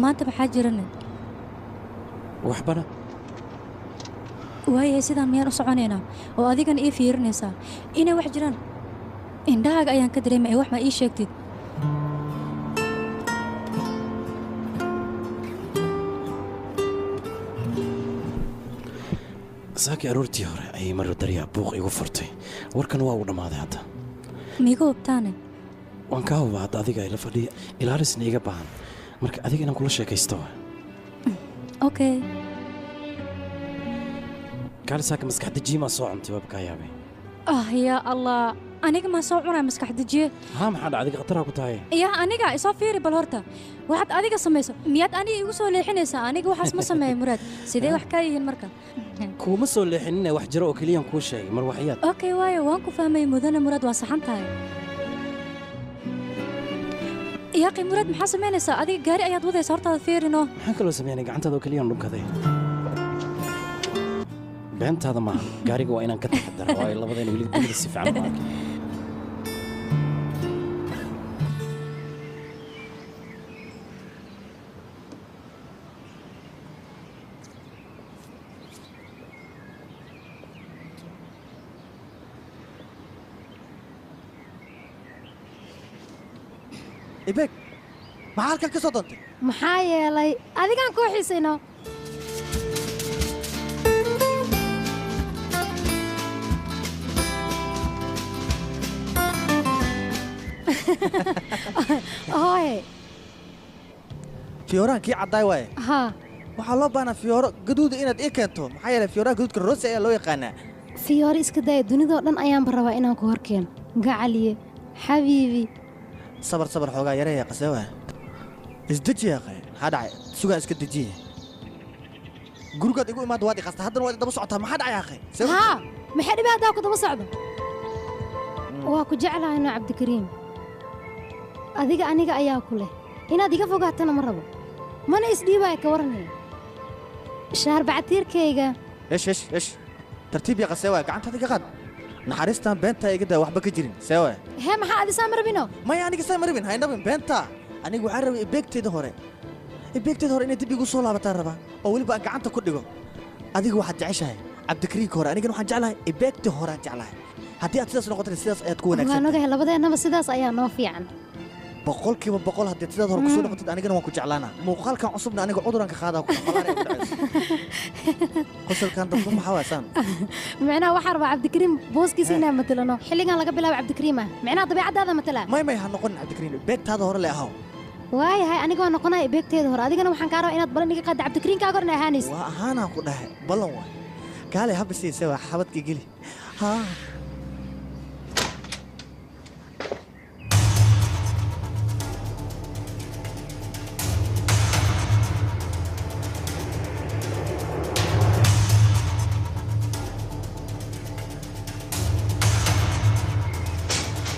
maanta maxaa jirane waxbana waayahay sidaan miyaan u soconaynaa oo adigana ii fiirinaysaa inay wax jiraan indhahaaga ayaan ka dareemay wax ma ii sheegtid saaki aroortii hore ayay maro daryaa buuq igu furtay warkan waa uu dhammaaday hadda miiga hubtaane waan kaa hubaa hadda adiga ila fadhiya ilaalisna iga baahan marka adiga inaan kula sheekaysto okay kaali saaka maskax dejiimaa soo cuntay waaba kaa yaabay yaa allah aniga maa soo cunaa maskax dejiye haa maxaa dhacdiga khataraa ku tahay yaa aniga isoo fiiri bal horta waxaad adiga samayso miyaad aniga igu soo leexinaysaa aniga waxaas ma sameeyo muraad sidee wax kaa yihiin marka kuuma soo leexinine wax jiro oo keliyaan kuu sheegay mar waxyaad okay waayo waan ku fahmay mudane muraad waa saxan tahay yaaqi muraad maxaa samaynaysaa adiga gaari ayaad wadaysa hortaada fiirino maxaan kaloo sameynay gacantaada oo keliyaan dhunkaday beentaada maaha gaariga waa inaan ka taxadara oo ay labadayna weli dunida si fiican u arkay ibeg maxaa halkan ka soo doontay maxaa yeelay adigaan kuu xiisayno hooye fiyoorahan kii caddaay waaye haa waxaa loo baahnaa fiyooro gaduuda inaad ii keento maxaa yeelay fiyooraha gaduudka roose ayaa loo yaqaanaa fiyoore iska daya dunidoo dhan ayaanba rabaa inaan ku hor keeno gacaliye xabiibi sabar xoogaa yareeya qasewa isdeji yaaqay maxaa dhacay sugaan iska dejiye gurigaad igu imaadda waad i qasta haddana waad i daba socotaa maxaa dhacay yaaqay haa maxay dhibaataa ku daba socdo waa ku jeclahayno cabdikariim adiga aniga ayaa ku leh inaad iga fogaatana ma rabo mana isdhiibaya ka waranaya shaarbactiirkayga esh tartiib ya qasewa gacantaada iga qaad naxariistan beentaa iga daa waxba ka jirin seewa hee maxaa adisaa ma rabino maya aniga saa ma rabin haynabin beentaa aniga waxaan rabay ibeegteeda hore inay dib igu soo laabataan rabaa oo weliba aan gacanta ku dhigo adiga waxaad jeceshahay cabdikariinka hore anigana waxaan jeclahay ibeegtii horaan jeclahay haddii aad sidaas noqotana sidaas ayaad ku wanaagsan waan ogahay labadeennaba sidaas ayaa noo fiican boqolkiiba boqol haddii sidaad hore kusoo noqotid anigana waan ku jeclaanaa muuqaalkan cusubna aniga cuduranka qaadaa qosolkan dadku maxaa waasaan micnaha waxaa rabaa cabdikariim booskiisa inaan matalano xilligan laga bilaabo cabdikariim ah micnaha dabeecaddaada matala may ha noqonin cabdikariim beegtaada hore le ahaw waayahay aniga waa noqonaya beegteeda hore adigana waxaan kaa rabaa inaad balan iga qaadda cabdikariinkaaga horna ahaanaysa waa ahaanaan ku dhahay ballan waay kaale habasiise waa xabadka geli haa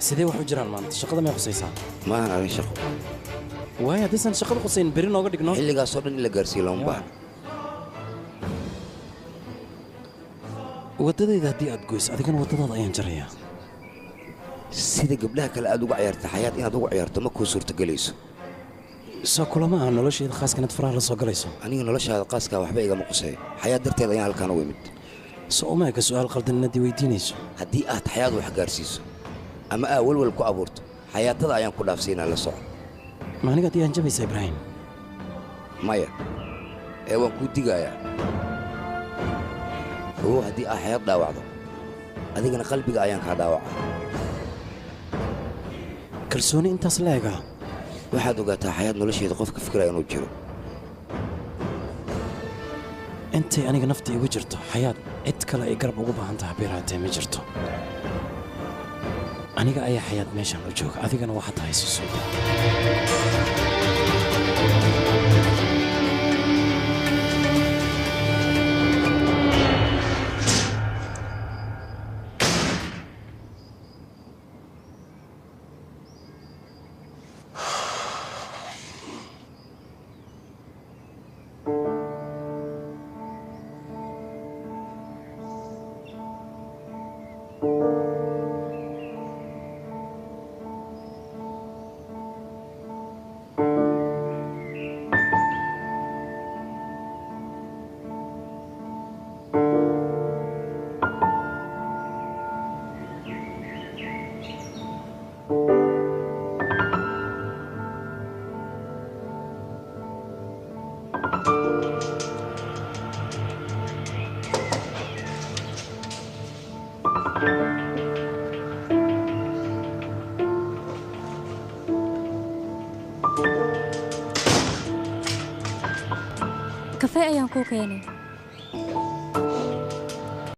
sidee wax u jiraan maanta shaqada may khusaysaa maahan arrin shaqo waayo haddaysan shaqada khusayn beri nooga dhigno xilligaasoo dhan in la gaarsiiyo looma baahna waddadayda haddii aad goyso adigana waddadaada ayaan jarayaa sida gabdhaha kale aad uga ciyaarta xayaad inaad uga ciyaarto ma kuu suurtagelayso soo kulama aha noloshayda khaaska inaad faraha la soo galayso aniga noloshaada qaaskaa waxba igama quseeyo xayaad darteed ayaan halkaan ugu imid soo umaaka su'aal qaldan inaad i weydiinayso haddii aad xayaad wax gaarsiiso ama aa welwel ku abuurto xayaatada ayaan ku dhaafsiinaa la soco ma anigaad iyaan jabaysaa ibraahim maya ee waan kuu digayaa ogow haddii aa xayaad dhaawacdo adigana qalbiga ayaan kaa dhaawacaa kalsooni intaas la egaa waxaad ogaataa xayaad nolosheeda qof ka fikiraya inuu jiro intay aniga nafta igu jirto xayaad cid kale ay garab ugu baahan taha beeraatee ma jirto aniga ayaa xayaad meeshaan u jooga adigana waxaad haysiiso kafee ayaan kuu keenay